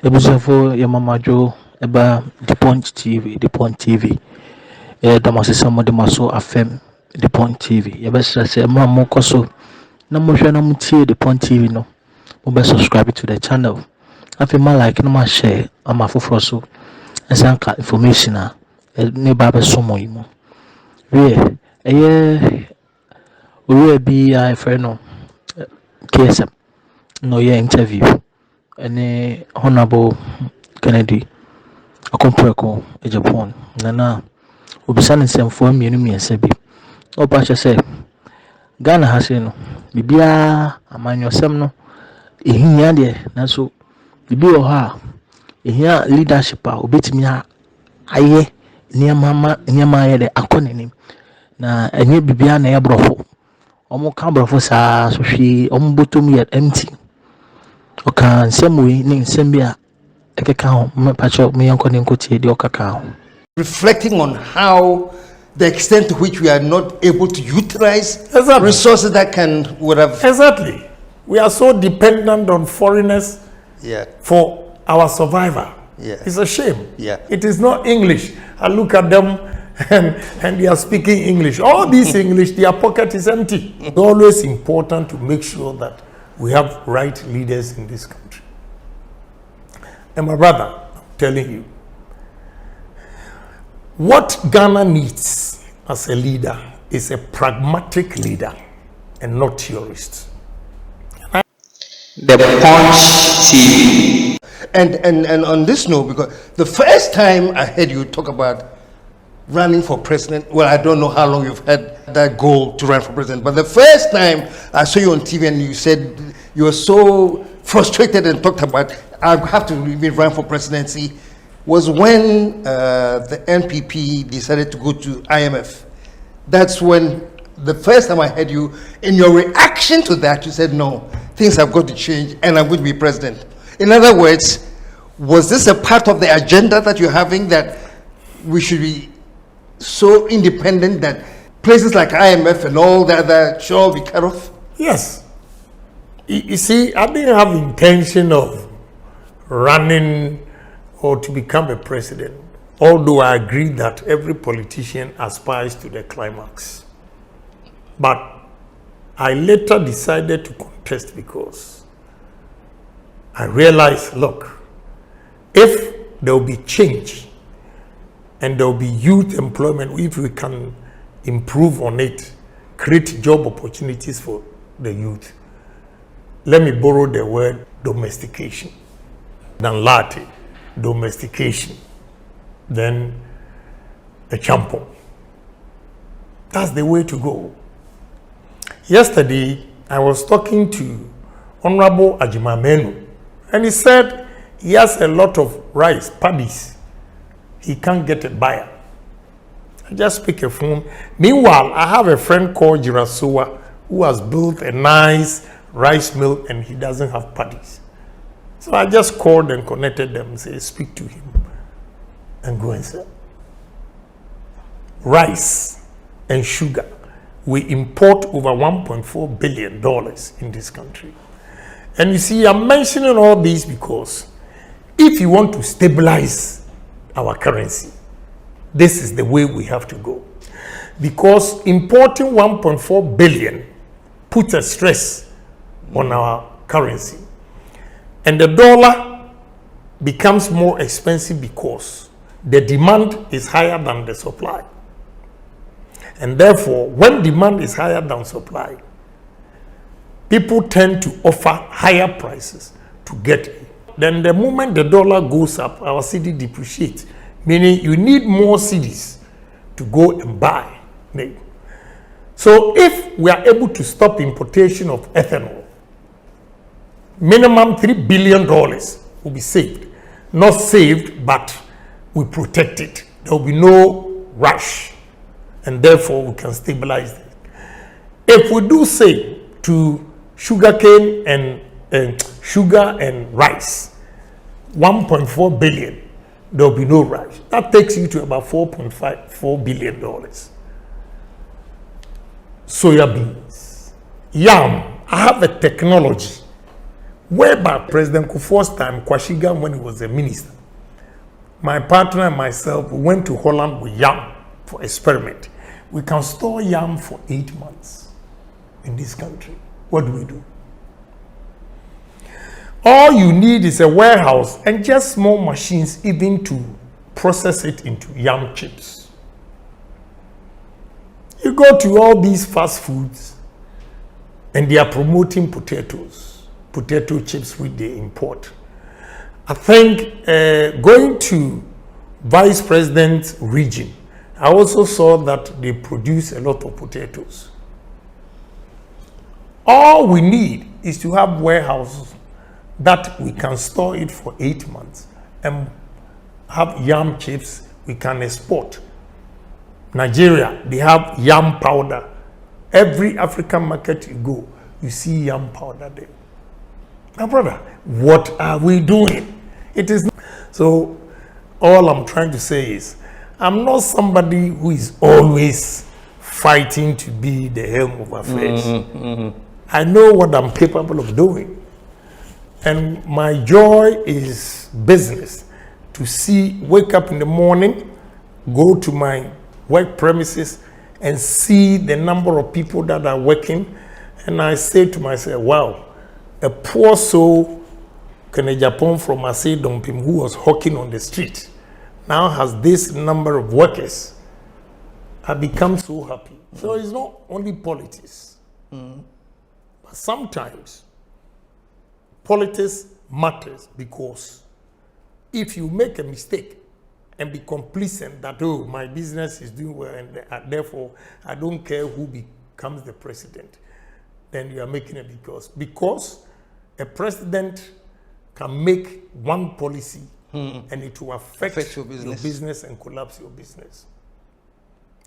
Ebusafo ya Mama Jo eba the Punch TV. Damasi samo de maso afem the Punch TV. Ya besa se ma mo koso na mo hwe na mo tie the Punch TV no. Mo be subscribe to the channel. Afi ma like na ma share ama foforo so. Esanka information a ne ba be so mo yimo. We we bi I friend no KSM no ye interview. Any Honorable Kennedy akompreko Japan nana obisa ne semfo mienu miensa bi opa che se Ghana ha se no bibia amanyosem no ehia de naso bibi o ha ehia leadership a obetimi aye niam aye de akonenim na enye bibia na ye brofo omo ka brofo saa so hwe omo botom ye empty oka nsemwe ni nsembia reflecting on how the extent to which we are not able to utilize resources that would have. Exactly. We are so dependent on foreigners for our survival. It's a shame. It is not English. I look at them and they are speaking English. All this English, their pocket is empty. It's always important to make sure that we have right leaders in this country. And my brother, I'm telling you, what Ghana needs as a leader is a pragmatic leader and not theorist. The Punch TV. And on this note, because the first time I heard you talk about running for president, well, I don't know how long you've had that goal to run for president, but the first time I saw you on TV and you said you were so frustrated and talked about I have to even run for presidency was when the NPP decided to go to IMF. That's when the first time I heard you, in your reaction to that, you said, no, things have got to change and I'm going to be president. In other words, was this a part of the agenda that you're having, that we should be so independent that places like IMF and all the other should all be cut off? Yes. You see, I didn't have intention of running or to become a president, although I agree that every politician aspires to the climax. But I later decided to contest because I realized, look, if there will be change and there will be youth employment, if we can improve on it, create job opportunities for the youth. Let me borrow the word domestication. Then latte, domestication, then a champon. That's the way to go. Yesterday, I was talking to Honorable Manu, and he said he has a lot of rice, paddies. He can't get a buyer. I just pick a phone. Meanwhile, I have a friend called Jirasowa who has built a nice rice mill and he doesn't have paddies. So I just called and connected them and said, speak to him and go and sell. Rice and sugar. We import over $1.4 billion in this country. And you see, I'm mentioning all these because if you want to stabilize our currency, this is the way we have to go. Because importing 1.4 billion puts a stress on our currency. And the dollar becomes more expensive because the demand is higher than the supply. And therefore, when demand is higher than supply, people tend to offer higher prices to get it. Then the moment the dollar goes up, our cedi depreciates, meaning you need more cedis to go and buy. So if we are able to stop importation of ethanol, minimum $3 billion will be saved. Not saved, but we protect it. There will be no rush, and therefore we can stabilize it. If we do say to sugarcane and sugar and rice, 1.4 billion, there will be no rush. That takes you to about $4.4 billion. Soya beans, yam. I have a technology Way back, President Kufuor's time, Kwashiga, when he was a minister, my partner and myself went to Holland with yam for experiment. We can store yam for 8 months in this country. What do? All you need is a warehouse and just small machines even to process it into yam chips. You go to all these fast foods and they are promoting potato chips which they import. I think going to Vice President's region, I also saw that they produce a lot of potatoes. All we need is to have warehouses that we can store it for 8 months and have yam chips we can export. Nigeria, they have yam powder. Every African market you go, you see yam powder there. My brother, what are we doing? It is not. So all I'm trying to say is, I'm not somebody who is always fighting to be the helm of affairs. I know what I'm capable of doing. And my joy is business. To wake up in the morning, go to my work premises and see the number of people that are working. And I say to myself, wow, a poor soul, Kene Japan from Asay Dompim, who was hawking on the street, now has this number of workers. I become so happy. So it's not only politics. But sometimes politics matters because if you make a mistake and be complacent that, oh, my business is doing well and therefore I don't care who becomes the president, then you are making it because a president can make one policy and it will affect your business and collapse your business.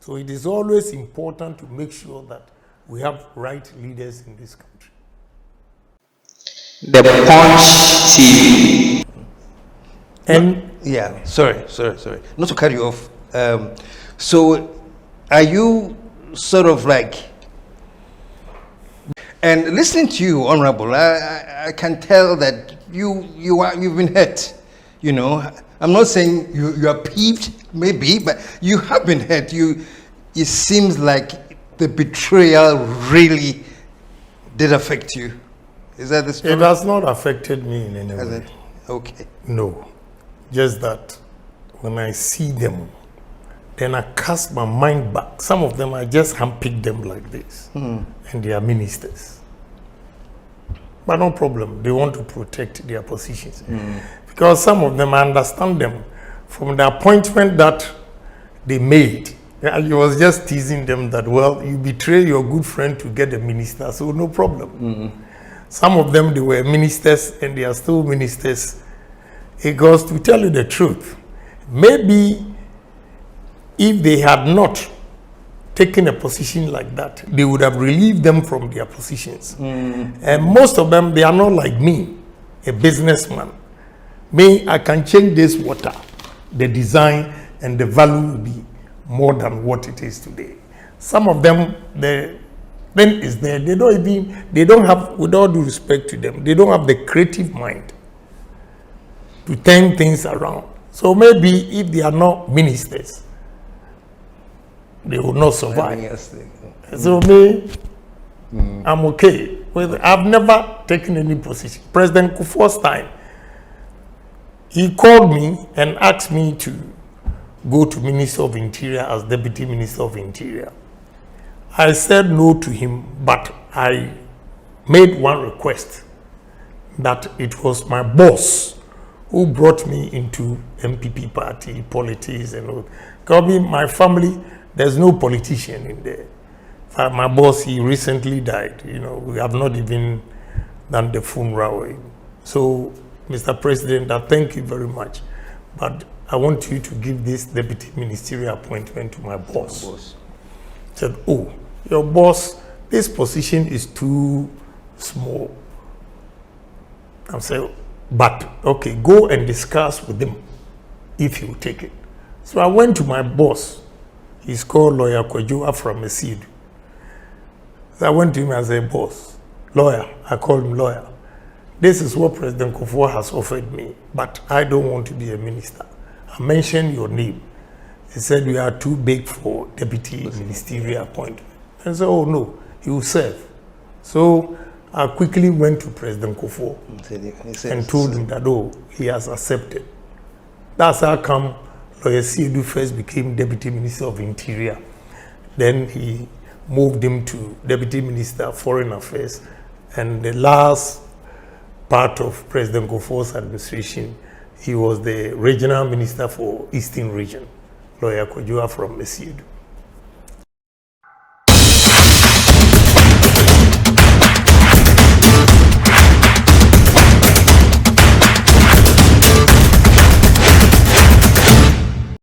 So it is always important to make sure that we have right leaders in this country. The Punch TV. And yeah, sorry. Not to cut you off. So are you sort of like, and listening to you, Honorable, I can tell that you've been hurt. You know, I'm not saying you are peeved, maybe, but you have been hurt. It seems like the betrayal really did affect you. Is that the story? it has not affected me in any way. Okay. No. Just that when I see them, then I cast my mind back. Some of them, I just handpick them like this. And they are ministers. But no problem. They want to protect their positions. Because some of them, I understand them from the appointment that they made. I was just teasing them that, well, you betray your good friend to get a minister, so no problem. Some of them, they were ministers and they are still ministers. Because to tell you the truth, maybe if they had not taken a position like that, they would have relieved them from their positions. And most of them, they are not like me, a businessman. Me, I can change this water. The design and the value will be more than what it is today. Some of them, the thing is there. They don't have, with all due respect to them, they don't have the creative mind to turn things around. So maybe if they are not ministers, they will not survive. So me, I'm okay. I've never taken any position. President Kufuor's time, he called me and asked me to go to Minister of Interior as Deputy Minister of Interior. I said no to him, but I made one request that it was my boss who brought me into MPP party, politics and all. Because my family, there's no politician in there. My boss, he recently died. You know, we have not even done the funeral. So, Mr. President, I thank you very much. But I want you to give this deputy ministerial appointment to my boss. Said, oh, your boss, this position is too small. I said, but okay, go and discuss with him if he will take it. So I went to my boss. He's called Lawyer Kweju Aframesid. So I went to him and said, boss, lawyer, I called him lawyer. this is what President Kufuor has offered me, but I don't want to be a minister. I mentioned your name. He said we are too big for deputy ministerial appointment. And said, oh no, he will serve. So I quickly went to President Kufuor and told him that, oh, he has accepted. That's how come Lawyer Siedu first became Deputy Minister of Interior. Then he moved him to Deputy Minister of Foreign Affairs. And the last part of President Kufuor's administration, he was the Regional Minister for Eastern Region, Lawyer Kojua from Siedu.